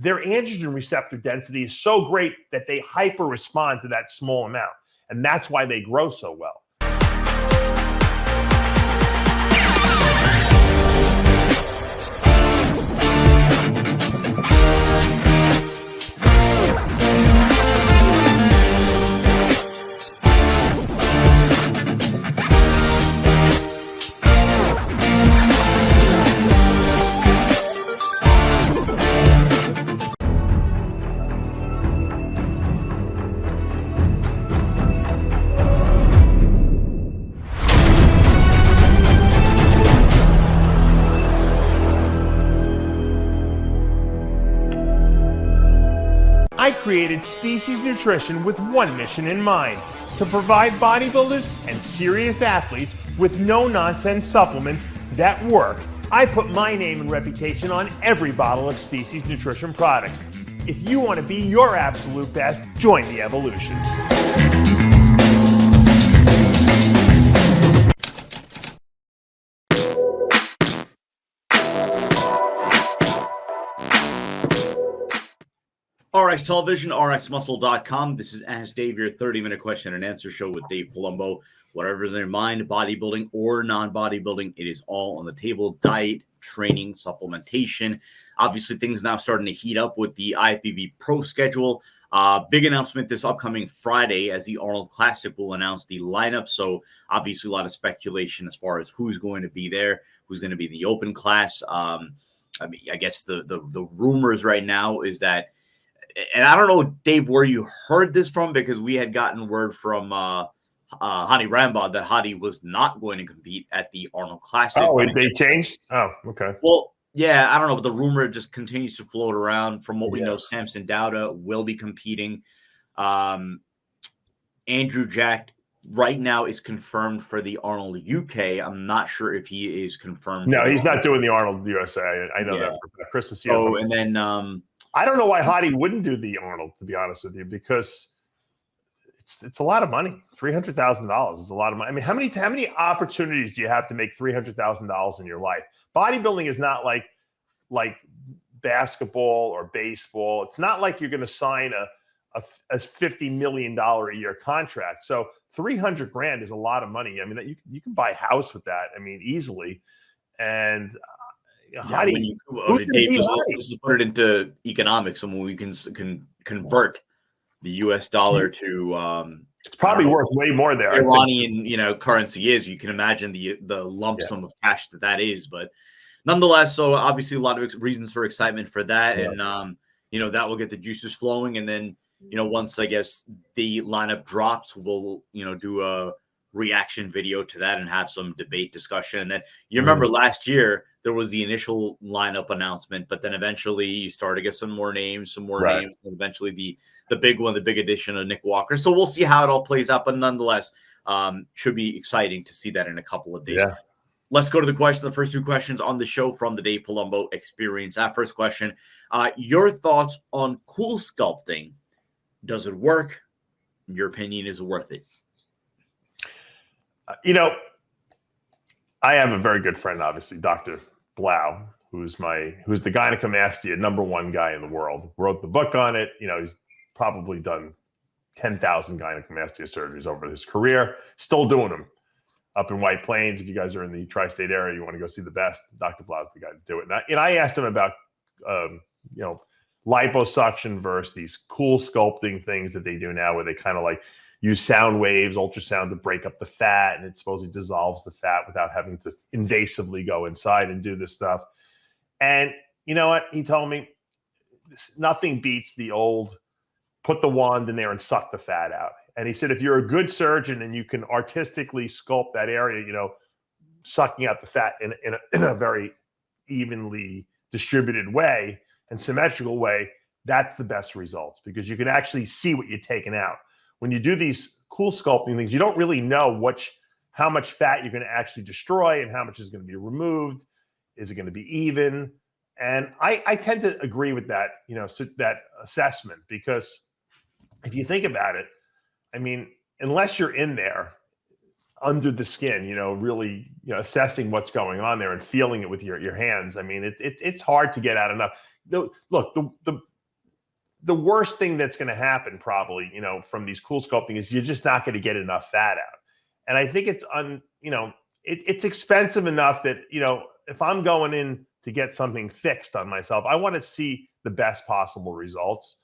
their androgen receptor density is so great that they hyper respond to that small amount. And that's why they grow so well. I created Species Nutrition with one mission in mind: to provide bodybuilders and serious athletes with no-nonsense supplements that work. I put my name and reputation on every bottle of Species Nutrition products. If you want to be your absolute best, join the evolution. RX Television, RXMuscle.com. This is Ask Dave, your 30-minute question and answer show with Dave Palumbo. Whatever's in your mind, bodybuilding or non-bodybuilding, it is all on the table. Diet, training, supplementation. Obviously, things now starting to heat up with the IFBB Pro schedule. Big announcement this upcoming Friday as the Arnold Classic will announce the lineup. So obviously a lot of speculation as far as who's going to be there, who's going to be in the open class. I guess the rumors right now is that, and I don't know, Dave, where you heard this from, because we had gotten word from Hadi Rambod that Hadi was not going to compete at the Arnold Classic. Oh, they changed? Oh, okay. Well, yeah, I don't know, but the rumor just continues to float around. From what we know, Samson Dowda will be competing. Andrew Jack right now is confirmed for the Arnold UK. I'm not sure if he is confirmed. No, he's not doing the Arnold USA. I know that. Chris is here. Oh, and then I don't know why Hadi wouldn't do the Arnold, to be honest with you, because it's a lot of money. $300,000 is a lot of money. I mean, how many opportunities do you have to make $300,000 in your life? Bodybuilding is not like basketball or baseball. It's not like you're going to sign a $50 million a year contract. So $300,000 is a lot of money. I mean, you can buy a house with that. I mean, easily. And Hadi, Dave, just put it into economics, and when we can convert the U.S. dollar to it's probably worth way more there. Iranian, currency is. You can imagine the lump sum of cash that is. But nonetheless, so obviously a lot of reasons for excitement for that, and that will get the juices flowing. And then once I guess the lineup drops, we'll do a reaction video to that and have some debate discussion. And then you remember last year there was the initial lineup announcement, but then eventually you started to get some more names, and eventually the big one, the big addition of Nick Walker. So we'll see how it all plays out, but nonetheless, should be exciting to see that in a couple of days. Yeah. Let's go to the first two questions on the show from the Dave Palumbo Experience. That first question, your thoughts on cool sculpting. Does it work? In your opinion, is it worth it? I have a very good friend, obviously, Dr. Blau, who's the gynecomastia #1 guy in the world. Wrote the book on it. He's probably done 10,000 gynecomastia surgeries over his career. Still doing them up in White Plains. If you guys are in the tri-state area, you want to go see the best, Dr. Blau is the guy to do it. And I asked him about, liposuction versus these cool sculpting things that they do now, where they kind of use sound waves, ultrasound to break up the fat, and it supposedly dissolves the fat without having to invasively go inside and do this stuff. And you know what? He told me nothing beats the old put the wand in there and suck the fat out. And he said, if you're a good surgeon and you can artistically sculpt that area, sucking out the fat in a very evenly distributed way and symmetrical way, that's the best results, because you can actually see what you're taking out. When you do these cool sculpting things, you don't really know how much fat you're going to actually destroy and how much is going to be removed. Is it going to be even? And I tend to agree with that, that assessment, because if you think about it, I mean, unless you're in there under the skin, really, assessing what's going on there and feeling it with your hands, I mean, it's hard to get out enough. Look, the the worst thing that's going to happen probably, from these cool sculpting is you're just not going to get enough fat out. And I think it's it's expensive enough that, if I'm going in to get something fixed on myself, I want to see the best possible results.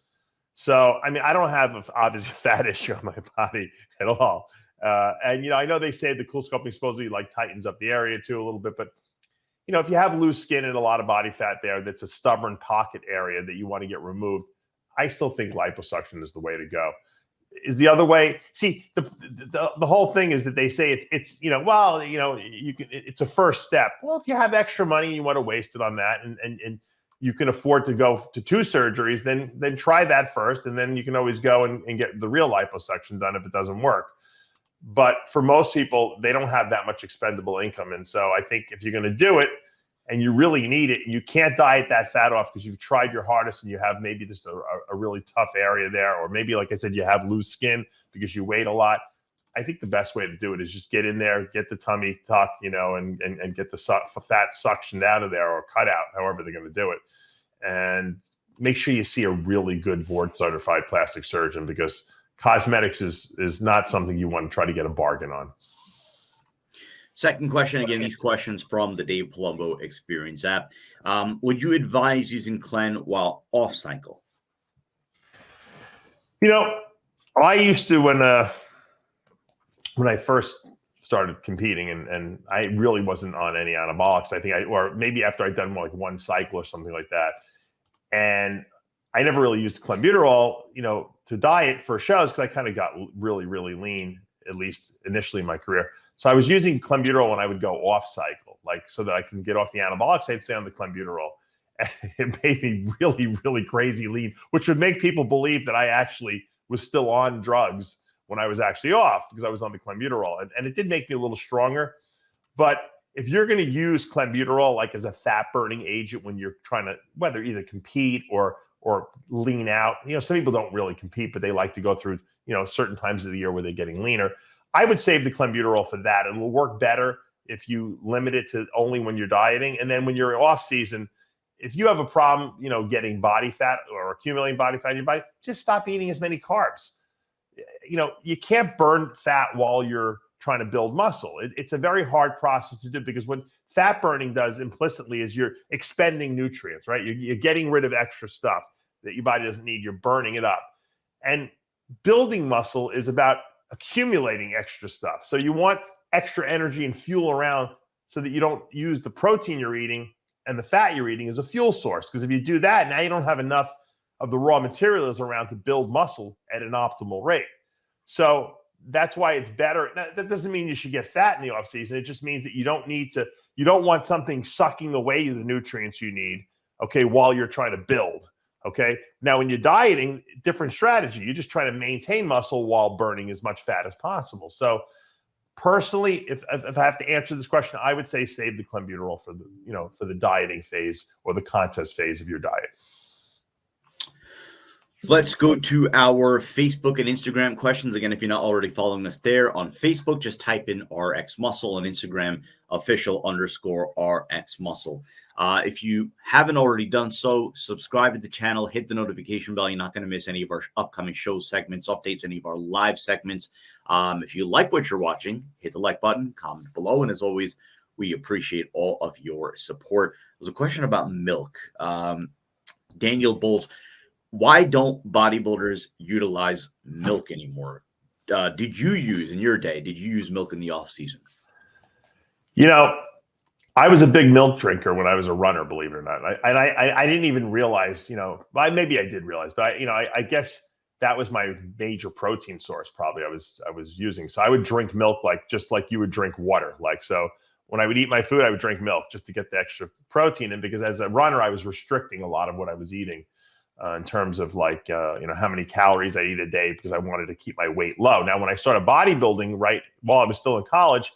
So, I mean, I don't have obviously a fat issue on my body at all. And, I know they say the cool sculpting supposedly like tightens up the area too a little bit, but if you have loose skin and a lot of body fat there, that's a stubborn pocket area that you want to get removed. I still think liposuction is the way to go. Is the other way? See, the whole thing is that they say it's you can, it's a first step. Well, if you have extra money, you want to waste it on that, and you can afford to go to 2 surgeries, then try that first, and then you can always go and get the real liposuction done if it doesn't work. But for most people, they don't have that much expendable income, and so I think if you're going to do it, and you really need it, and you can't diet that fat off because you've tried your hardest and you have maybe just a really tough area there, or maybe, like I said, you have loose skin because you weighed a lot. I think the best way to do it is just get in there, get the tummy tuck, and get the fat suctioned out of there or cut out, however they're going to do it. And make sure you see a really good board-certified plastic surgeon, because cosmetics is not something you want to try to get a bargain on. Second question, again, these questions from the Dave Palumbo Experience app. Would you advise using Clen while off cycle? I used to when I first started competing, and I really wasn't on any anabolics. I think or maybe after I'd done like 1 cycle or something like that. And I never really used clenbuterol, to diet for shows, because I kind of got really, really lean, at least initially in my career. So I was using clenbuterol when I would go off cycle, so that I can get off the anabolics. I'd stay on the clenbuterol. And it made me really, really crazy lean, which would make people believe that I actually was still on drugs when I was actually off, because I was on the clenbuterol. And it did make me a little stronger. But if you're going to use clenbuterol as a fat burning agent when you're trying to whether either compete or lean out, some people don't really compete, but they like to go through, certain times of the year where they're getting leaner. I would save the clenbuterol for that. It will work better if you limit it to only when you're dieting. And then when you're off season, if you have a problem, getting body fat or accumulating body fat in your body, just stop eating as many carbs. You can't burn fat while you're trying to build muscle. It's a very hard process to do, because what fat burning does implicitly is you're expending nutrients, right? You're getting rid of extra stuff that your body doesn't need. You're burning it up. And building muscle is about accumulating extra stuff. So you want extra energy and fuel around so that you don't use the protein you're eating and the fat you're eating as a fuel source. Because if you do that, now you don't have enough of the raw materials around to build muscle at an optimal rate. So that's why it's better. That doesn't mean you should get fat in the off season. It just means that you don't want something sucking away the nutrients you need, okay, while you're trying to build. Okay. Now, when you're dieting, different strategy. You're just trying to maintain muscle while burning as much fat as possible. So, personally, if I have to answer this question, I would say save the clenbuterol for the dieting phase or the contest phase of your diet. Let's go to our Facebook and Instagram questions. Again, if you're not already following us there on Facebook, just type in RX Muscle, on Instagram, official_RX Muscle. If you haven't already done so, subscribe to the channel, hit the notification bell. You're not going to miss any of our upcoming show segments, updates, any of our live segments. If you like what you're watching, hit the like button, comment below. And as always, we appreciate all of your support. There's a question about milk. Daniel Bowles, why don't bodybuilders utilize milk anymore? Did you use milk in the off season? I was a big milk drinker when I was a runner, believe it or not. I didn't even realize, maybe I did realize, but I guess that was my major protein source. Probably I was using. So I would drink milk just like you would drink water. So when I would eat my food, I would drink milk just to get the extra protein in, because as a runner, I was restricting a lot of what I was eating. In terms of how many calories I eat a day, because I wanted to keep my weight low. Now, when I started bodybuilding, right while I was still in college,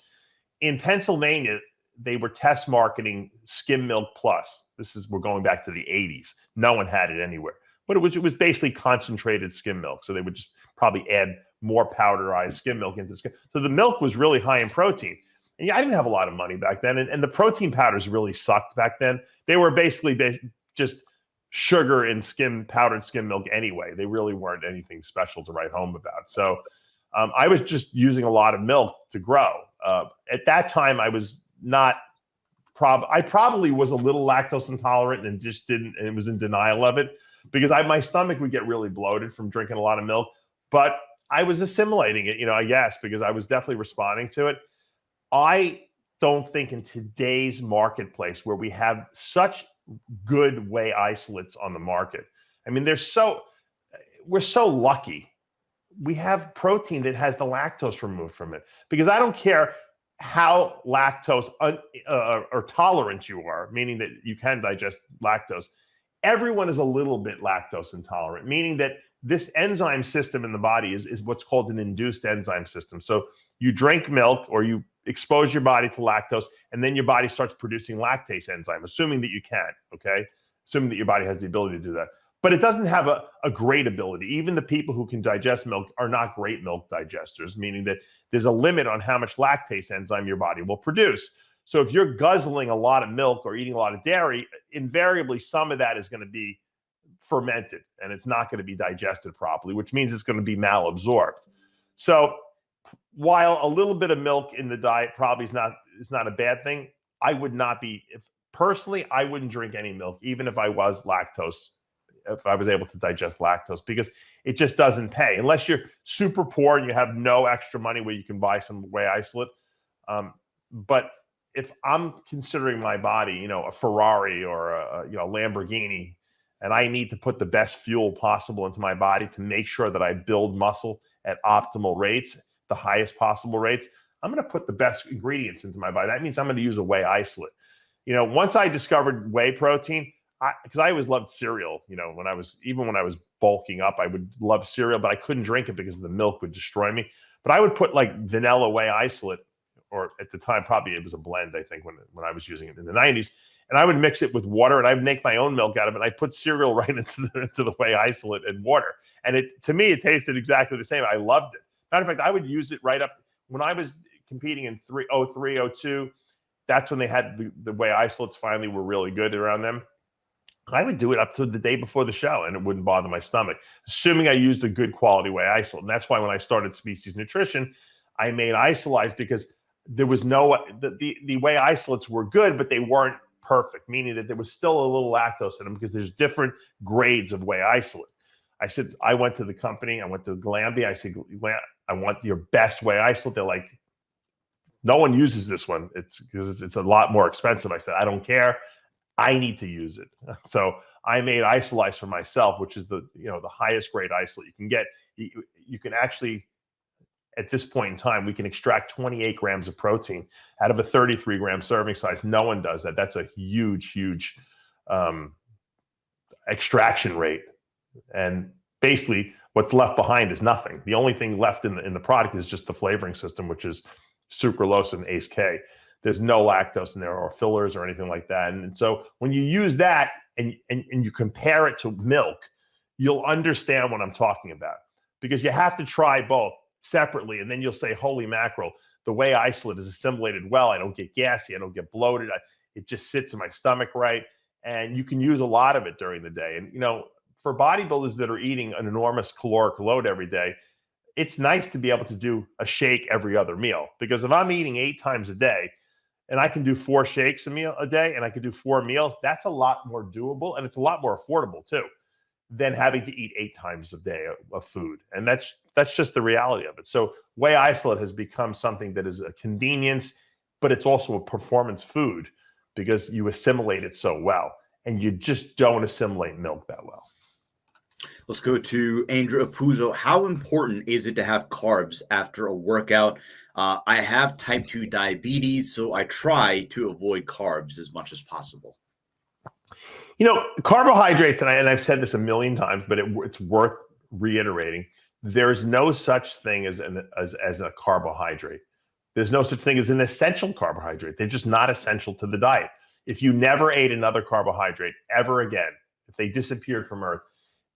in Pennsylvania, they were test marketing Skim Milk Plus. We're going back to the 80s. No one had it anywhere, but it was basically concentrated skim milk. So they would just probably add more powderized skim milk into the skim. So the milk was really high in protein. And I didn't have a lot of money back then, and the protein powders really sucked back then. They were basically just sugar in powdered skim milk anyway. They really weren't anything special to write home about. So I was just using a lot of milk to grow. At that time, I was not I probably was a little lactose intolerant and just didn't, and was in denial of it because my stomach would get really bloated from drinking a lot of milk, but I was assimilating it, I guess, because I was definitely responding to it. I don't think in today's marketplace where we have such good whey isolates on the market. I mean, we're so lucky. We have protein that has the lactose removed from it, because I don't care how lactose or tolerant you are, meaning that you can digest lactose. Everyone is a little bit lactose intolerant, meaning that this enzyme system in the body is what's called an induced enzyme system. So you drink milk or you expose your body to lactose, and then your body starts producing lactase enzyme, assuming that you can, okay? Assuming that your body has the ability to do that. But it doesn't have a great ability. Even the people who can digest milk are not great milk digesters, meaning that there's a limit on how much lactase enzyme your body will produce. So if you're guzzling a lot of milk or eating a lot of dairy, invariably some of that is going to be fermented and it's not going to be digested properly, which means it's going to be malabsorbed. So while a little bit of milk in the diet probably is not a bad thing, I would not be, personally, I wouldn't drink any milk, even if I was able to digest lactose, because it just doesn't pay unless you're super poor and you have no extra money where you can buy some whey isolate. But if I'm considering my body, a Ferrari or a Lamborghini, and I need to put the best fuel possible into my body to make sure that I build muscle at optimal rates, the highest possible rates, I'm going to put the best ingredients into my body. That means I'm going to use a whey isolate. Once I discovered whey protein, because I always loved cereal, when I was bulking up, I would love cereal, but I couldn't drink it because the milk would destroy me. But I would put like vanilla whey isolate, or at the time, probably it was a blend, I think, when I was using it in the 90s. And I would mix it with water, and I'd make my own milk out of it. And I'd put cereal right into the whey isolate and water. And to me, it tasted exactly the same. I loved it. Matter of fact, I would use it right up when I was competing in 03, 02. That's when they had the whey isolates finally were really good around them. I would do it up to the day before the show, and it wouldn't bother my stomach, assuming I used a good quality whey isolate. And that's why when I started Species Nutrition, I made Isolize, because there was the whey isolates were good, but they weren't perfect, meaning that there was still a little lactose in them, because there's different grades of whey isolate. I went to the company, I went to Glanbia, I said, I want your best whey isolate. They're like, no one uses this one. It's because it's a lot more expensive. I said, I don't care. I need to use it. So I made Isolize for myself, which is the highest grade isolate you can get. You can actually, at this point in time, we can extract 28 grams of protein out of a 33 gram serving size. No one does that. That's a huge extraction rate. And basically what's left behind is nothing. The only thing left in the product is just the flavoring system, which is sucralose and ACE K. There's no lactose in there or fillers or anything like that. And so when you use that and you compare it to milk, you'll understand what I'm talking about, because you have to try both separately. And then you'll say, holy mackerel, the whey isolate is assimilated well. I don't get gassy. I don't get bloated. It just sits in my stomach right. And you can use a lot of it during the day. And, for bodybuilders that are eating an enormous caloric load every day, it's nice to be able to do a shake every other meal, because if I'm eating 8 times a day, and I can do 4 shakes a day, and I can do 4 meals, that's a lot more doable, and it's a lot more affordable too, than having to eat 8 times a day of food. And that's just the reality of it. So whey isolate has become something that is a convenience, but it's also a performance food, because you assimilate it so well, and you just don't assimilate milk that well. Let's go to Andrew Apuzzo. How important is it to have carbs after a workout? I have type 2 diabetes, so I try to avoid carbs as much as possible. Carbohydrates, and I've said this a million times, but it's worth reiterating. There's no such thing as a carbohydrate. There's no such thing as an essential carbohydrate. They're just not essential to the diet. If you never ate another carbohydrate ever again, if they disappeared from Earth,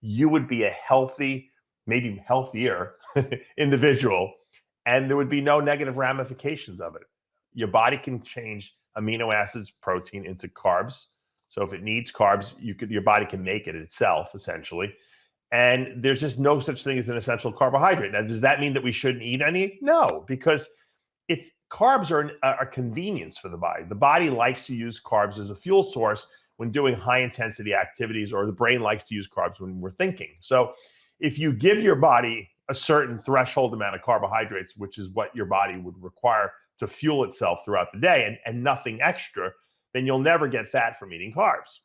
you would be a healthy, maybe healthier individual, and there would be no negative ramifications of it. Your body can change amino acids, protein into carbs. So if it needs carbs, your body can make it itself, essentially. And there's just no such thing as an essential carbohydrate. Now, does that mean that we shouldn't eat any? No, because carbs are a convenience for the body. The body likes to use carbs as a fuel source when doing high intensity activities, or the brain likes to use carbs when we're thinking. So if you give your body a certain threshold amount of carbohydrates, which is what your body would require to fuel itself throughout the day, and nothing extra, then you'll never get fat from eating carbs.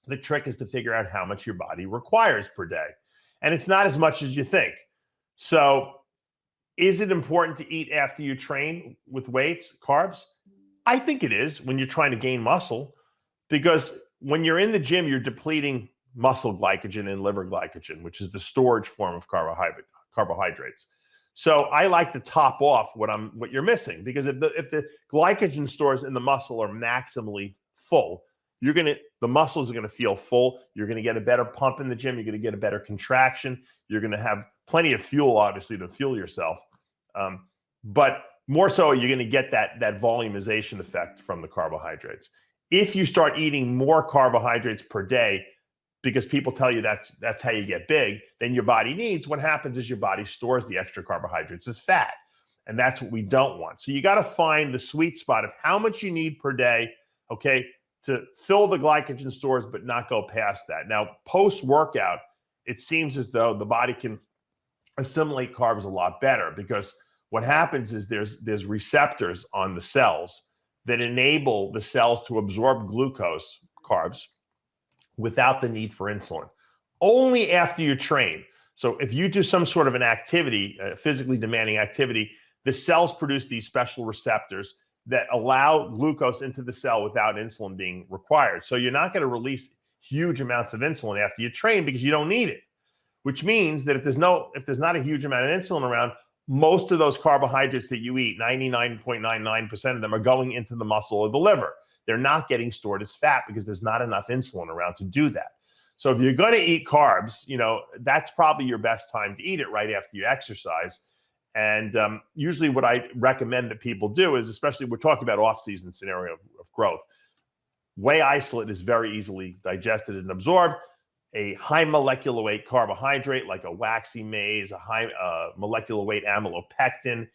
The trick is to figure out how much your body requires per day. And it's not as much as you think. So is it important to eat after you train with weights, carbs? I think it is when you're trying to gain muscle, because when you're in the gym, you're depleting muscle glycogen and liver glycogen, which is the storage form of carbohydrates. So I like to top off what you're missing, because if the glycogen stores in the muscle are maximally full, the muscles are going to feel full. You're going to get a better pump in the gym. You're going to get a better contraction. You're going to have plenty of fuel, obviously, to fuel yourself. But more so, you're going to get that volumization effect from the carbohydrates. If you start eating more carbohydrates per day, because people tell you that's how you get big, then your body needs, what happens is your body stores the extra carbohydrates as fat. And that's what we don't want. So you got to find the sweet spot of how much you need per day, okay, to fill the glycogen stores, but not go past that. Now, post-workout, it seems as though the body can assimilate carbs a lot better, because what happens is there's receptors on the cells that enable the cells to absorb glucose, carbs, without the need for insulin. Only after you train. So if you do some sort of an activity, a physically demanding activity, the cells produce these special receptors that allow glucose into the cell without insulin being required. So you're not going to release huge amounts of insulin after you train, because you don't need it. Which means that if there's not a huge amount of insulin around, most of those carbohydrates that you eat, 99.99% of them, are going into the muscle or the liver. They're not getting stored as fat because there's not enough insulin around to do that. So if you're going to eat carbs, that's probably your best time to eat it, right after you exercise. And usually what I recommend that people do is, especially we're talking about off-season scenario of growth, whey isolate is very easily digested and absorbed. A high molecular weight carbohydrate like a waxy maize, a high molecular weight amylopectin,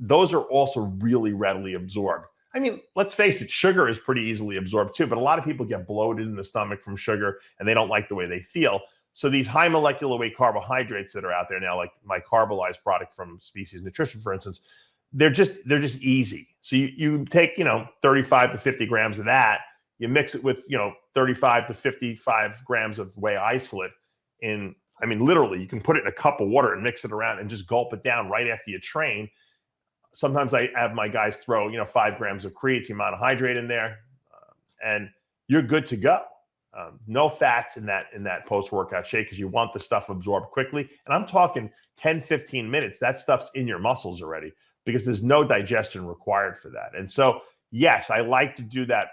those are also really readily absorbed. I mean, let's face it, sugar is pretty easily absorbed too, but a lot of people get bloated in the stomach from sugar and they don't like the way they feel. So these high molecular weight carbohydrates that are out there now, like my Carbolized product from Species Nutrition, for instance, they're just easy. So you take, 35 to 50 grams of that, you mix it with, 35 to 55 grams of whey isolate literally, you can put it in a cup of water and mix it around and just gulp it down right after you train. Sometimes I have my guys throw, 5 grams of creatine monohydrate in there, and you're good to go. No fats in that post-workout shake, because you want the stuff absorbed quickly. And I'm talking 10, 15 minutes. That stuff's in your muscles already, because there's no digestion required for that. And so, yes, I like to do that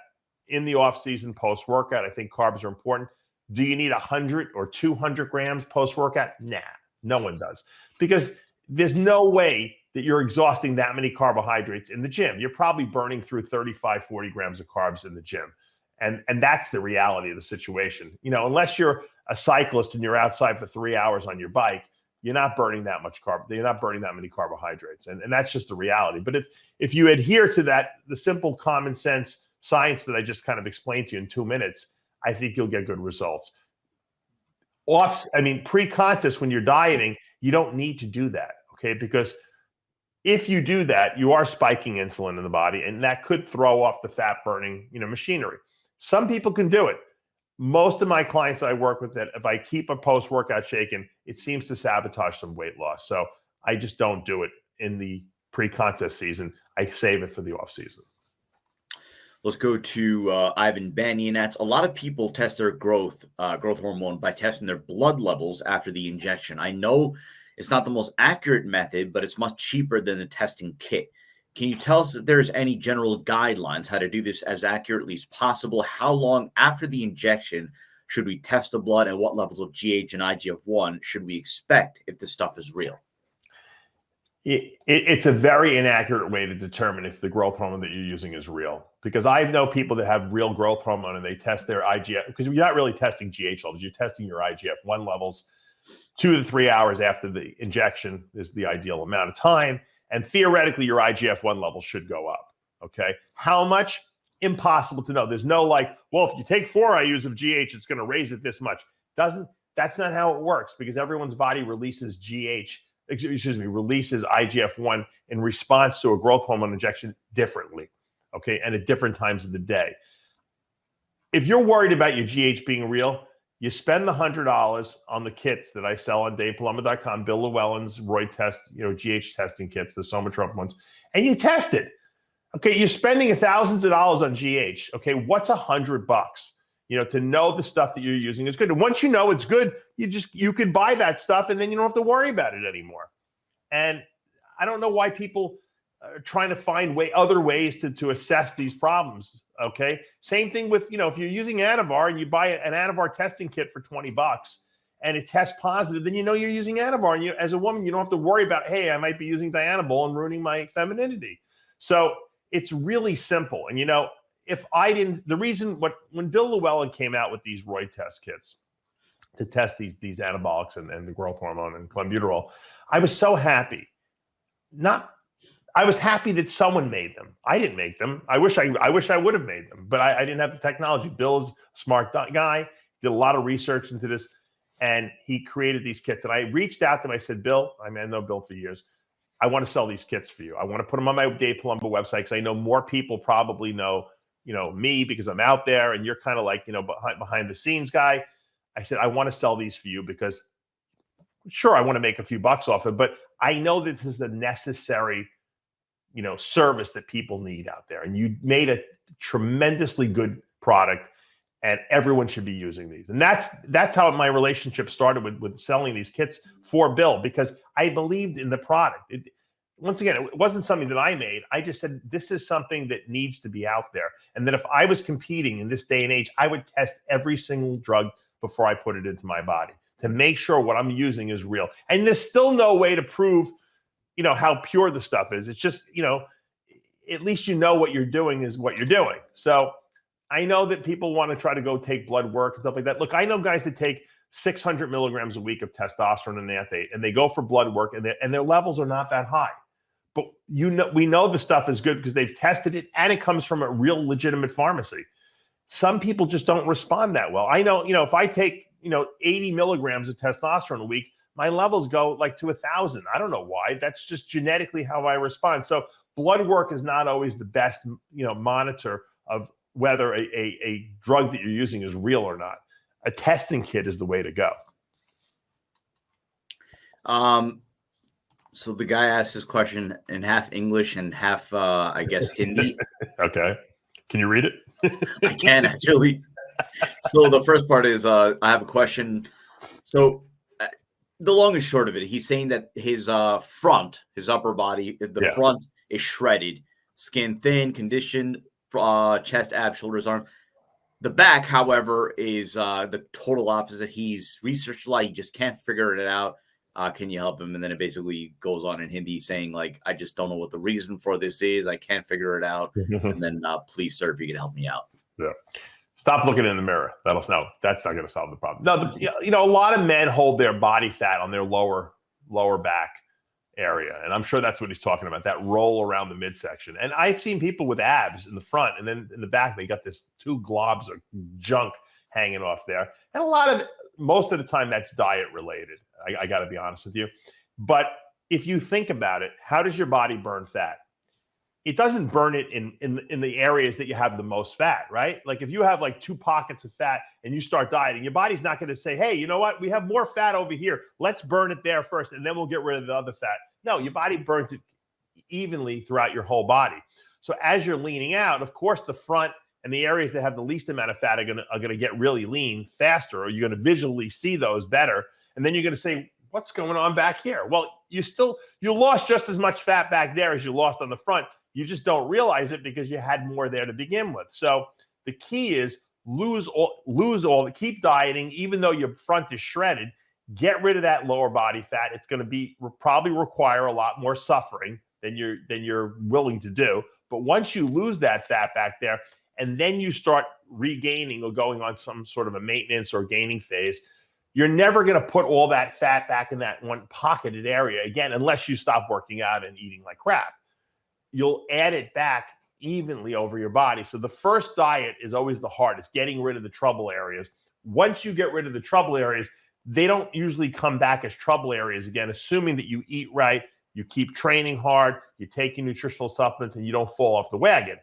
in the off-season post-workout. I think carbs are important. Do you need 100 or 200 grams post-workout? Nah, no one does, because there's no way that you're exhausting that many carbohydrates in the gym. You're probably burning through 35, 40 grams of carbs in the gym. And that's the reality of the situation. Unless you're a cyclist and you're outside for 3 hours on your bike, you're not burning that much you're not burning that many carbohydrates. And that's just the reality. But if you adhere to the simple common sense science that I just kind of explained to you in 2 minutes, I think you'll get good results. Pre-contest, when you're dieting, you don't need to do that, okay? Because if you do that, you are spiking insulin in the body, and that could throw off the fat burning, machinery. Some people can do it. Most of my clients that I work with, that if I keep a post-workout shaking, it seems to sabotage some weight loss. So I just don't do it in the pre-contest season. I save it for the off season. Let's go to Ivan Banyan. A lot of people test their growth hormone by testing their blood levels after the injection. I know it's not the most accurate method, but it's much cheaper than the testing kit. Can you tell us if there's any general guidelines how to do this as accurately as possible? How long after the injection should we test the blood, and what levels of GH and IGF-1 should we expect if the stuff is real? It's a very inaccurate way to determine if the growth hormone that you're using is real, because I know people that have real growth hormone and they test their IGF, because you're not really testing GH levels, you're testing your IGF-1 levels 2 to 3 hours after the injection is the ideal amount of time. And theoretically, your IGF-1 levels should go up. Okay. How much? Impossible to know. There's no like, well, if you take 4 IUs of GH, it's going to raise it this much. That's not how it works, because everyone's body releases releases IGF-1 in response to a growth hormone injection differently. Okay. And at different times of the day. If you're worried about your GH being real, you spend the $100 on the kits that I sell on DavePalumbo.com, Bill Llewellyn's Roy test, GH testing kits, the somatropin ones, and you test it. Okay, you're spending thousands of dollars on GH. Okay, what's $100? To know the stuff that you're using is good. And once you know it's good, you can buy that stuff, and then you don't have to worry about it anymore. And I don't know why people are trying to find other ways to assess these problems. Okay, same thing with if you're using Anavar and you buy an Anavar testing kit for $20 and it tests positive, then you're using Anavar, and as a woman you don't have to worry about, hey, I might be using Dianabol and ruining my femininity. So it's really simple. And if I didn't, when Bill Llewellyn came out with these Roy test kits to test these anabolics and the growth hormone and clenbuterol, I was so happy. I was happy that someone made them. I didn't make them. I wish I would have made them, but I didn't have the technology. Bill's a smart guy, did a lot of research into this, and he created these kits. And I reached out to him. I said, Bill, I know Bill for years. I want to sell these kits for you. I want to put them on my Dave Palumbo website, because I know more people probably know, me, because I'm out there, and you're kind of like, behind the scenes guy. I said, I want to sell these for you because sure, I want to make a few bucks off it, but I know this is a necessary, service that people need out there. And you made a tremendously good product, and everyone should be using these. And that's how my relationship started with selling these kits for Bill, because I believed in the product. Once again, it wasn't something that I made. I just said, this is something that needs to be out there. And that if I was competing in this day and age, I would test every single drug before I put it into my body to make sure what I'm using is real. And there's still no way to prove, how pure the stuff is. It's just, at least what you're doing is what you're doing. So I know that people want to try to go take blood work and stuff like that. Look, I know guys that take 600 milligrams a week of testosterone and naphthate, and they go for blood work, and their levels are not that high. But we know the stuff is good because they've tested it, and it comes from a real legitimate pharmacy. Some people just don't respond that well. I know, if I take, 80 milligrams of testosterone a week, my levels go like to 1,000. I don't know why. That's just genetically how I respond. So blood work is not always the best, monitor of whether a drug that you're using is real or not. A testing kit is the way to go. So the guy asked this question in half English and half, I guess, Hindi. Okay. Can you read it? I can, actually. So the first part is, I have a question. So the long and short of it, he's saying that his front, his upper body, the front is shredded, skin thin, conditioned, chest, abs, shoulders, arms. The back, however, is the total opposite. He's researched a lot. He just can't figure it out. Can you help him? And then it basically goes on in Hindi saying, like, I just don't know what the reason for this is. I can't figure it out. And then please, sir, if you could help me out. Yeah. Stop looking in the mirror. That's not going to solve the problem. No, a lot of men hold their body fat on their lower back area. And I'm sure that's what he's talking about, that roll around the midsection. And I've seen people with abs in the front, and then in the back, they got this 2 globs of junk hanging off there. And most of the time that's diet related. I got to be honest with you. But if you think about it, how does your body burn fat? It doesn't burn it in the areas that you have the most fat, right? Like if you have like 2 pockets of fat and you start dieting, your body's not going to say, hey, you know what? We have more fat over here. Let's burn it there first, and then we'll get rid of the other fat. No, your body burns it evenly throughout your whole body. So as you're leaning out, of course, the front and the areas that have the least amount of fat are going to get really lean faster, or you're going to visually see those better. And then you're going to say, what's going on back here? Well, you lost just as much fat back there as you lost on the front. You just don't realize it because you had more there to begin with. So the key is lose all, keep dieting, even though your front is shredded. Get rid of that lower body fat. It's going to probably require a lot more suffering than you're willing to do. But once you lose that fat back there, and then you start regaining or going on some sort of a maintenance or gaining phase, you're never going to put all that fat back in that one pocketed area again, unless you stop working out and eating like crap. You'll add it back evenly over your body. So the first diet is always the hardest, getting rid of the trouble areas. Once you get rid of the trouble areas, they don't usually come back as trouble areas again, assuming that you eat right, you keep training hard, you're taking nutritional supplements, and you don't fall off the wagon.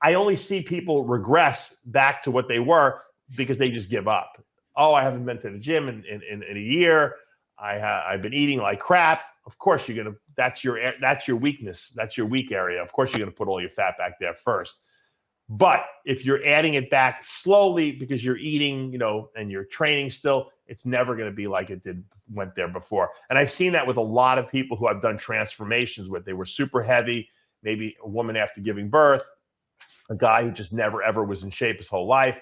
I only see people regress back to what they were because they just give up. Oh, I haven't been to the gym in a year. I've been eating like crap. Of course, you're gonna. That's your weakness. That's your weak area. Of course, you're gonna put all your fat back there first. But if you're adding it back slowly because you're eating, and you're training still, it's never going to be like it went there before. And I've seen that with a lot of people who I've done transformations with. They were super heavy, maybe a woman after giving birth, a guy who just never, ever was in shape his whole life.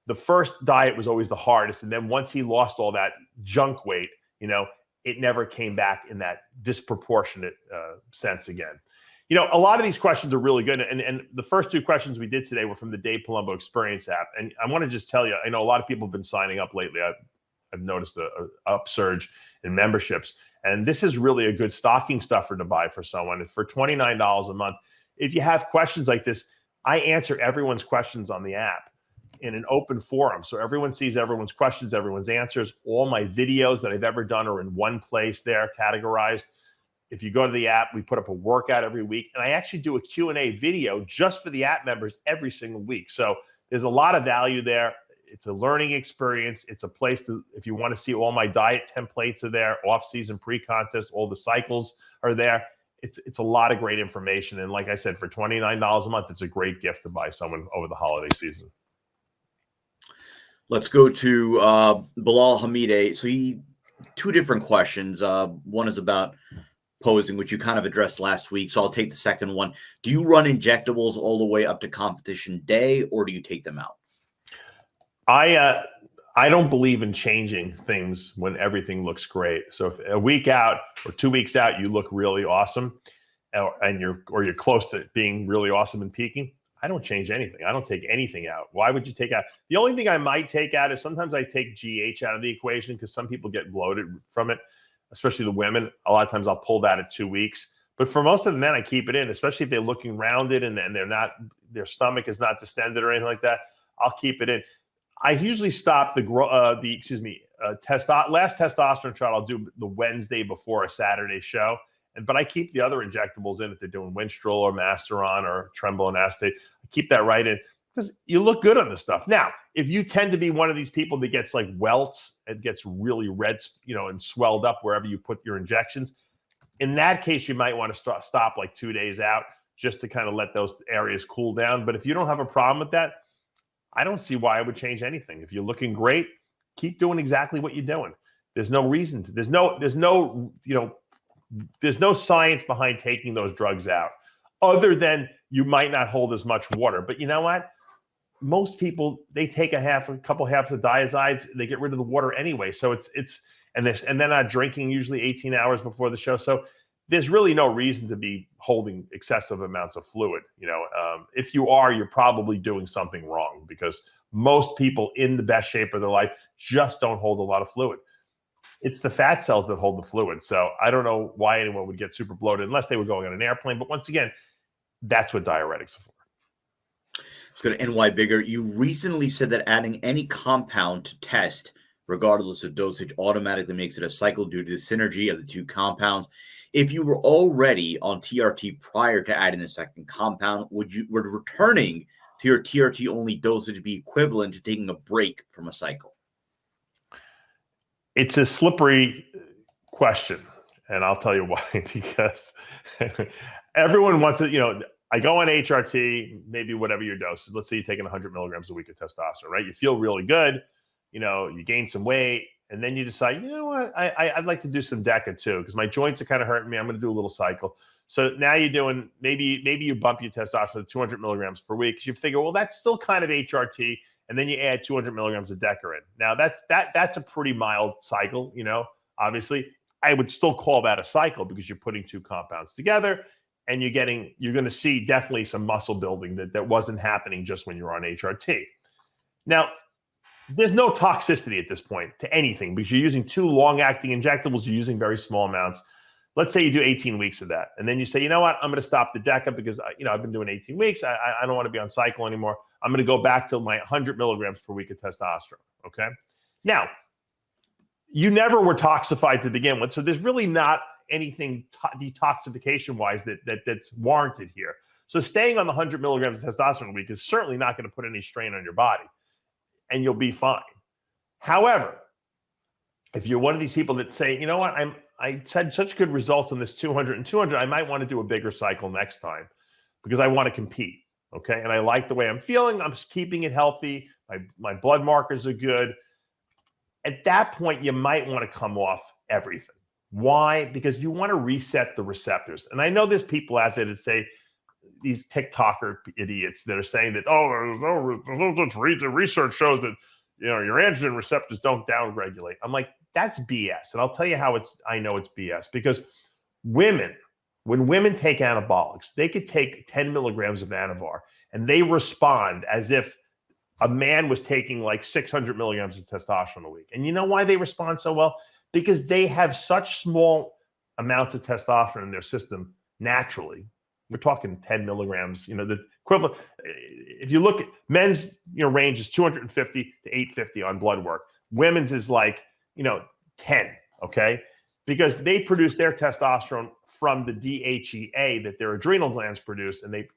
The first diet was always the hardest. And then once he lost all that junk weight, it never came back in that disproportionate sense again. A lot of these questions are really good. And the first two questions we did today were from the Dave Palumbo Experience app. And I want to just tell you, I know a lot of people have been signing up lately. I've noticed a upsurge in memberships. And this is really a good stocking stuffer to buy for someone. For $29 a month, if you have questions like this, I answer everyone's questions on the app in an open forum. So everyone sees everyone's questions, everyone's answers. All my videos that I've ever done are in one place there, categorized. If you go to the app, we put up a workout every week. And I actually do a Q&A video just for the app members every single week. So there's a lot of value there. It's a learning experience. It's a place to, if you want to see all my diet templates are there, off-season, pre-contest, all the cycles are there. It's a lot of great information. And like I said, for $29 a month, it's a great gift to buy someone over the holiday season. Let's go to Bilal Hamide. So two different questions. One is about posing, which you kind of addressed last week. So I'll take the second one. Do you run injectables all the way up to competition day, or do you take them out? I don't believe in changing things when everything looks great. So if a week out or 2 weeks out, you look really awesome and you're close to being really awesome and peaking, I don't change anything. I don't take anything out. Why would you take out? The only thing I might take out is sometimes I take GH out of the equation because some people get bloated from it, especially the women. A lot of times I'll pull that at 2 weeks. But for most of the men, I keep it in, especially if they're looking rounded and their stomach is not distended or anything like that. I'll keep it in. I usually stop last testosterone shot I'll do the Wednesday before a Saturday show. But I keep the other injectables in if they're doing Winstrol or Masteron or Trembolone acetate. I keep that right in because you look good on this stuff. Now, if you tend to be one of these people that gets like welts and gets really red, and swelled up wherever you put your injections, in that case, you might want to stop like 2 days out just to kind of let those areas cool down. But if you don't have a problem with that, I don't see why I would change anything. If you're looking great, keep doing exactly what you're doing. There's no reason to. There's no science behind taking those drugs out, other than you might not hold as much water. But you know what? Most people, they take a couple halves of diazides, they get rid of the water anyway. So and they're not drinking usually 18 hours before the show. So there's really no reason to be holding excessive amounts of fluid. If you are, you're probably doing something wrong because most people in the best shape of their life just don't hold a lot of fluid. It's the fat cells that hold the fluid. So I don't know why anyone would get super bloated unless they were going on an airplane. But once again, that's what diuretics are for. Let's go to NY Bigger. You recently said that adding any compound to test, regardless of dosage, automatically makes it a cycle due to the synergy of the two compounds. If you were already on TRT prior to adding a second compound, would returning to your TRT only dosage be equivalent to taking a break from a cycle? It's a slippery question, and I'll tell you why. Because everyone wants it. I go on HRT, maybe whatever your dose is. Let's say you're taking 100 milligrams a week of testosterone, right? You feel really good. You gain some weight, and then you decide, you know what? I'd like to do some DECA too because my joints are kind of hurting me. I'm going to do a little cycle. So now you're doing maybe you bump your testosterone to 200 milligrams per week. You figure, well, that's still kind of HRT. And then you add 200 milligrams of DECA in. Now that's a pretty mild cycle, obviously. I would still call that a cycle because you're putting two compounds together. and you're going to see definitely some muscle building that wasn't happening just when you're on HRT. Now, there's no toxicity at this point to anything because you're using 2 long-acting injectables. You're using very small amounts. Let's say you do 18 weeks of that. And then you say, you know what, I'm going to stop the DECA because, I've been doing 18 weeks. I don't want to be on cycle anymore. I'm going to go back to my 100 milligrams per week of testosterone. Okay. Now, you never were toxified to begin with. So there's really not anything detoxification wise that's warranted here. So staying on the 100 milligrams of testosterone a week is certainly not going to put any strain on your body, and you'll be fine. However, if you're one of these people that say, you know what, I had such good results on this 200 and 200, I might want to do a bigger cycle next time because I want to compete. Okay. And I like the way I'm feeling. I'm keeping it healthy. My blood markers are good. At that point, you might want to come off everything. Why? Because you want to reset the receptors. And I know there's people out there that say, these TikToker idiots that are saying that, the research shows that, your androgen receptors don't downregulate. I'm like, that's BS. And I'll tell you how I know it's BS because when women take anabolics, they could take 10 milligrams of Anavar and they respond as if a man was taking like 600 milligrams of testosterone a week. And you know why they respond so well? Because they have such small amounts of testosterone in their system naturally. We're talking 10 milligrams, the equivalent. If you look at men's, range is 250 to 850 on blood work. Women's is like, 10, okay? Because they produce their testosterone from the DHEA that their adrenal glands produce, and they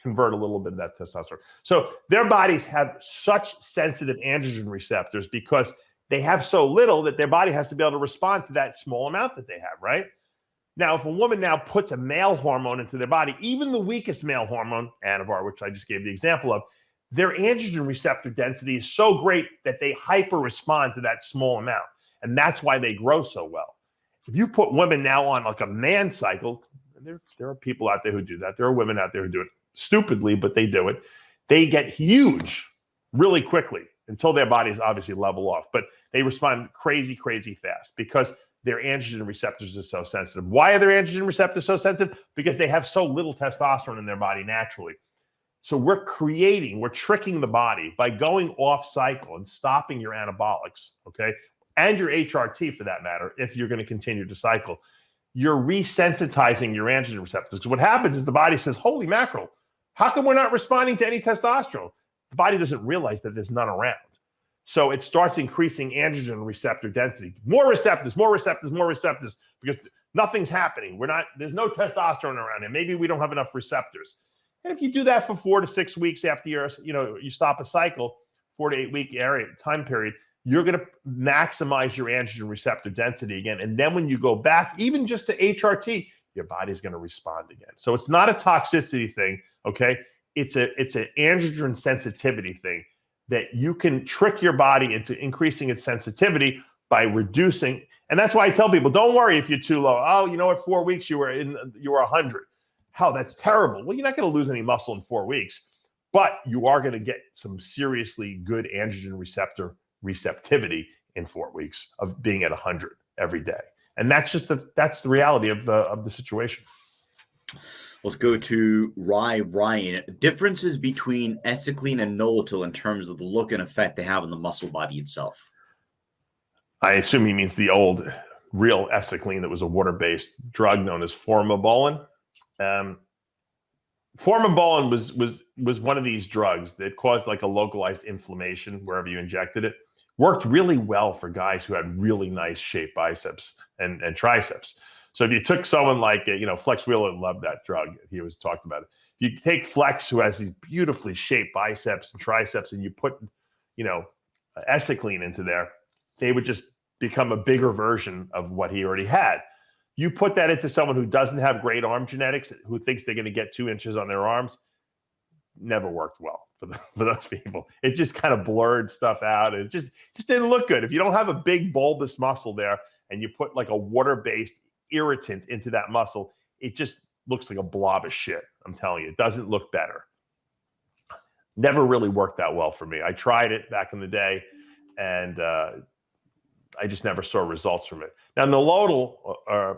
convert a little bit of that testosterone. So their bodies have such sensitive androgen receptors because they have so little that their body has to be able to respond to that small amount that they have, right? Now, if a woman now puts a male hormone into their body, even the weakest male hormone, Anavar, which I just gave the example of, their androgen receptor density is so great that they hyper respond to that small amount. And that's why they grow so well. If you put women now on like a man cycle, there are people out there who do that. There are women out there who do it stupidly, but they do it. They get huge really quickly until their bodies obviously level off. But they respond crazy, crazy fast because their androgen receptors are so sensitive. Why are their androgen receptors so sensitive? Because they have so little testosterone in their body naturally. So we're tricking the body by going off cycle and stopping your anabolics, okay? And your HRT for that matter, if you're going to continue to cycle. You're resensitizing your androgen receptors. Because what happens is the body says, holy mackerel, how come we're not responding to any testosterone? The body doesn't realize that there's none around. So it starts increasing androgen receptor density. More receptors, because nothing's happening. There's no testosterone around it. Maybe we don't have enough receptors. And if you do that for 4 to 6 weeks after you stop a cycle, 4 to 8 week time period, you're going to maximize your androgen receptor density again. And then when you go back, even just to HRT, your body's going to respond again. So it's not a toxicity thing, okay? It's an androgen sensitivity thing that you can trick your body into increasing its sensitivity by reducing. And that's why I tell people, don't worry if you're too low. Oh, at 4 weeks you were 100. How that's terrible. Well, you're not going to lose any muscle in 4 weeks, but you are going to get some seriously good androgen receptivity in 4 weeks of being at 100 every day. And that's the reality of the situation. Let's go to Ryan. Differences between Esiclene and nolotil in terms of the look and effect they have on the muscle body itself. I assume he means the old real Esiclene that was a water-based drug known as formobolin. Formobolin was one of these drugs that caused like a localized inflammation wherever you injected it. Worked really well for guys who had really nice shaped biceps and triceps. So if you took someone like, Flex Wheeler loved that drug. He always talked about it. If you take Flex, who has these beautifully shaped biceps and triceps, and you put, Esiclene into there, they would just become a bigger version of what he already had. You put that into someone who doesn't have great arm genetics, who thinks they're going to get 2 inches on their arms, never worked well for those people. It just kind of blurred stuff out. It just didn't look good. If you don't have a big bulbous muscle there and you put like a water-based irritant into that muscle, it just looks like a blob of shit. I'm telling you, it doesn't look better. Never really worked that well for me. I tried it back in the day, and I just never saw results from it. Now, nolotil,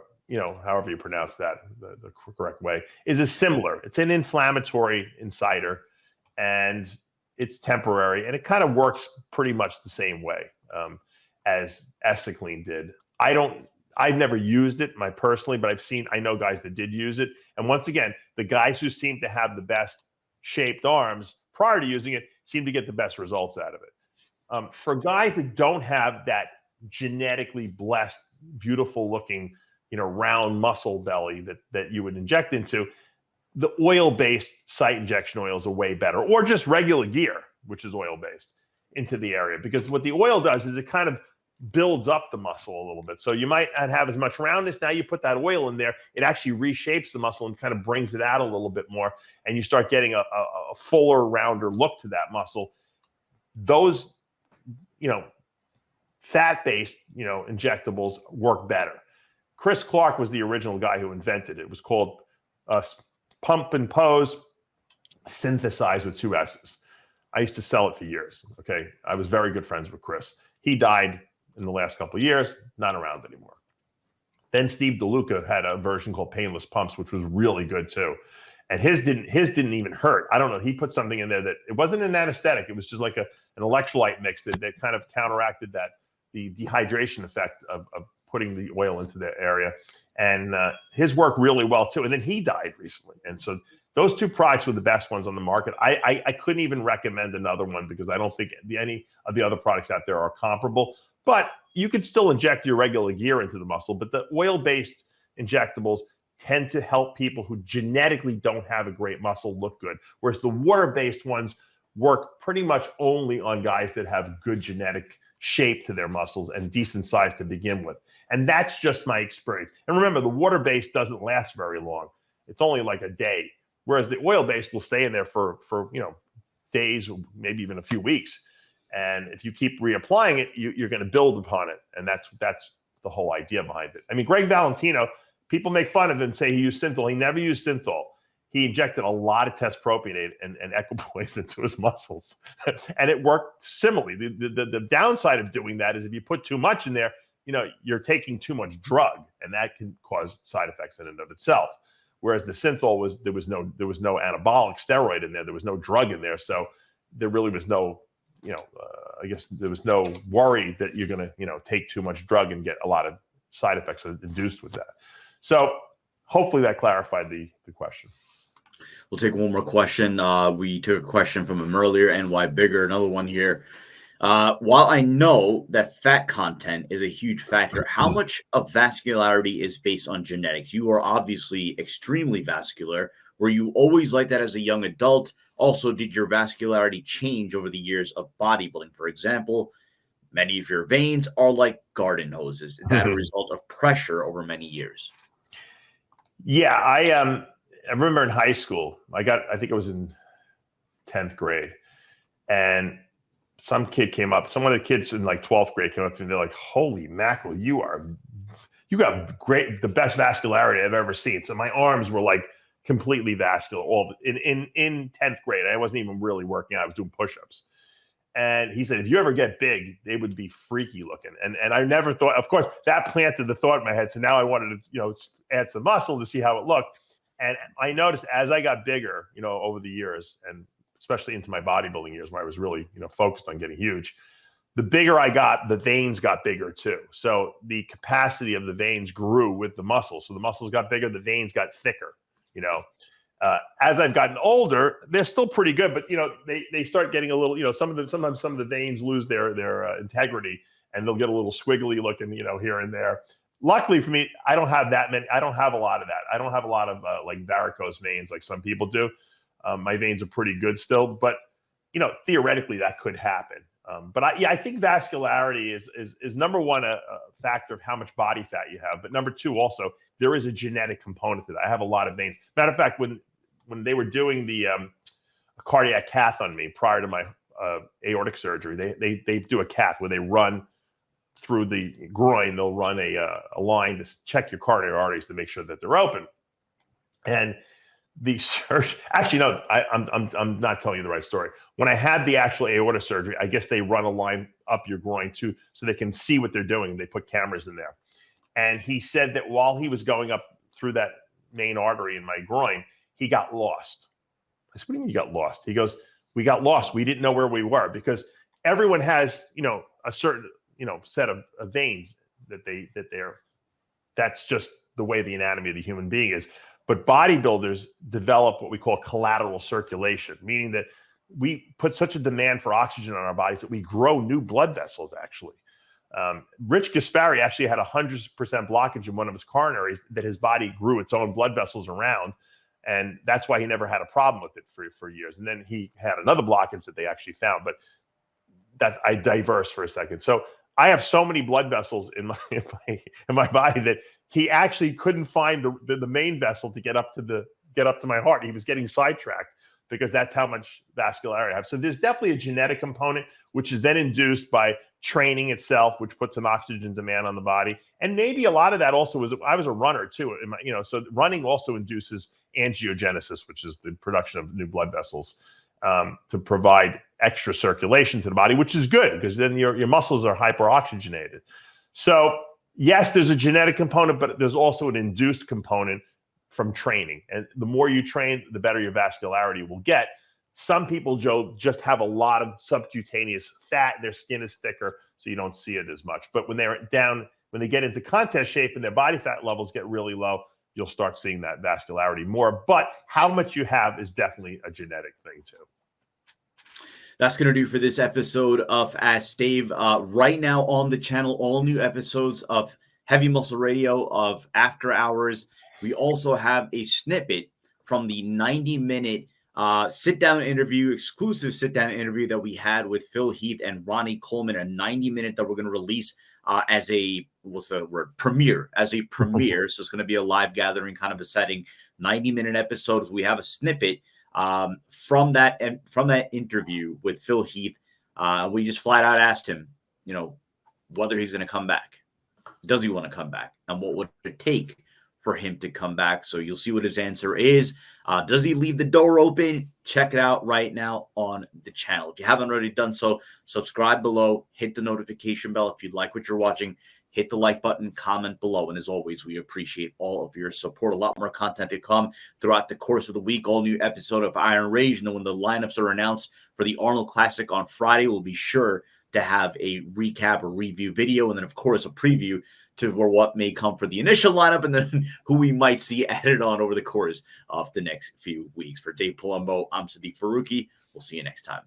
however you pronounce that, the correct way, is a similar. It's an inflammatory insider, and it's temporary, and it kind of works pretty much the same way as Esiclene did. I've never used it personally, but I know guys that did use it. And once again, the guys who seem to have the best shaped arms prior to using it seem to get the best results out of it. For guys that don't have that genetically blessed, beautiful looking, round muscle belly that you would inject into, the oil-based site injection oils are way better, or just regular gear, which is oil-based, into the area. Because what the oil does is it kind of builds up the muscle a little bit. So you might not have as much roundness. Now you put that oil in there, it actually reshapes the muscle and kind of brings it out a little bit more. And you start getting a fuller, rounder look to that muscle. Those, fat-based, injectables work better. Chris Clark was the original guy who invented it. It was called Pump and Pose, synthesized with 2 S's. I used to sell it for years. Okay. I was very good friends with Chris. He died in the last couple of years, not around anymore. Then Steve DeLuca had a version called Painless Pumps, which was really good too. And his didn't even hurt. I don't know. He put something in there that it wasn't an anesthetic. It was just like an electrolyte mix that kind of counteracted the dehydration effect of putting the oil into the area. And his worked really well too. And then he died recently. And so those 2 products were the best ones on the market. I couldn't even recommend another one because I don't think any of the other products out there are comparable. But you could still inject your regular gear into the muscle. But the oil-based injectables tend to help people who genetically don't have a great muscle look good. Whereas the water-based ones work pretty much only on guys that have good genetic shape to their muscles and decent size to begin with. And that's just my experience. And remember, the water-based doesn't last very long. It's only like a day. Whereas the oil-based will stay in there for days, maybe even a few weeks. And if you keep reapplying it, you're going to build upon it. And that's the whole idea behind it. I mean, Greg Valentino, people make fun of him and say he used synthol. He never used synthol. He injected a lot of test-propionate and equipoise into his muscles. And it worked similarly. The downside of doing that is if you put too much in there, you're taking too much drug, and that can cause side effects in and of itself. Whereas the synthol there was no anabolic steroid in there. There was no drug in there. So there really was no, I guess there was no worry that you're going to, take too much drug and get a lot of side effects induced with that. So hopefully that clarified the question. We'll take one more question. We took a question from him earlier, and why bigger? Another one here. While I know that fat content is a huge factor, how much of vascularity is based on genetics? You are obviously extremely vascular. Were you always like that as a young adult? Also, did your vascularity change over the years of bodybuilding? For example, many of your veins are like garden hoses. Is that a result of pressure over many years? Yeah, I remember in high school, I think it was in 10th grade, and some kid came up, some of the kids in like 12th grade came up to me, they're like, holy mackerel, you got the best vascularity I've ever seen. So my arms were like completely vascular all in 10th grade. I wasn't even really working out. I was doing push-ups. And he said, if you ever get big, they would be freaky looking. And I never thought, of course, that planted the thought in my head. So now I wanted to, add some muscle to see how it looked. And I noticed as I got bigger, over the years, and especially into my bodybuilding years where I was really, focused on getting huge, the bigger I got, the veins got bigger too. So the capacity of the veins grew with the muscles. So the muscles got bigger, the veins got thicker, as I've gotten older, they're still pretty good, but they start getting a little, sometimes some of the veins lose their integrity, and they'll get a little squiggly looking, here and there. Luckily for me, I don't have that many. I don't have a lot of that. I don't have a lot of like varicose veins like some people do. My veins are pretty good still, but theoretically that could happen. But I think vascularity is number one, a factor of how much body fat you have. But number two, also, there is a genetic component to that. I have a lot of veins. Matter of fact, when they were doing the cardiac cath on me prior to my aortic surgery, they do a cath where they run through the groin. They'll run a line to check your coronary arteries to make sure that they're open. And the surgery, actually, no, I'm not telling you the right story. When I had the actual aorta surgery, I guess they run a line up your groin too, so they can see what they're doing. They put cameras in there. And he said that while he was going up through that main artery in my groin, he got lost. I said, what do you mean you got lost? He goes, we got lost. We didn't know where we were, because everyone has, a certain, set of veins that's just the way the anatomy of the human being is. But bodybuilders develop what we call collateral circulation, meaning that we put such a demand for oxygen on our bodies that we grow new blood vessels, actually. Rich Gaspari actually had 100% blockage in one of his coronaries that his body grew its own blood vessels around. And that's why he never had a problem with it for years. And then he had another blockage that they actually found. But I diverse for a second. So I have so many blood vessels in my body that he actually couldn't find the main vessel to get up to my heart. He was getting sidetracked because that's how much vascularity I have. So there's definitely a genetic component, which is then induced by training itself, which puts an oxygen demand on the body. And maybe a lot of that also was, I was a runner too. So running also induces angiogenesis, which is the production of new blood vessels, to provide extra circulation to the body, which is good because then your muscles are hyperoxygenated. So yes, there's a genetic component, but there's also an induced component from training. And the more you train, the better your vascularity will get. Some people, Joe, just have a lot of subcutaneous fat. Their skin is thicker, so you don't see it as much. But when they get into contest shape and their body fat levels get really low, you'll start seeing that vascularity more. But how much you have is definitely a genetic thing too. That's going to do for this episode of Ask Dave. Right now on the channel, all new episodes of Heavy Muscle Radio, of After Hours. We also have a snippet from the 90-minute sit-down interview, exclusive sit-down interview that we had with Phil Heath and Ronnie Coleman, a 90-minute that we're going to release as a, what's the word, premiere, as a premiere. So it's going to be a live gathering kind of a setting, 90-minute episodes. We have a snippet from that interview with Phil Heath. We just flat out asked him, whether he's going to come back. Does he want to come back? And what would it take for him to come back? So you'll see what his answer is. Does he leave the door open? Check it out right now on the channel. If you haven't already done so, subscribe below, hit the notification bell. If you like what you're watching, hit the like button, comment below. And as always, we appreciate all of your support. A lot more content to come throughout the course of the week. All new episode of Iron Rage. And when the lineups are announced for the Arnold Classic on Friday, we'll be sure to have a recap or review video. And then, of course, a preview for what may come for the initial lineup and then who we might see added on over the course of the next few weeks. For Dave Palumbo, I'm Sadiq Faruqi. We'll see you next time.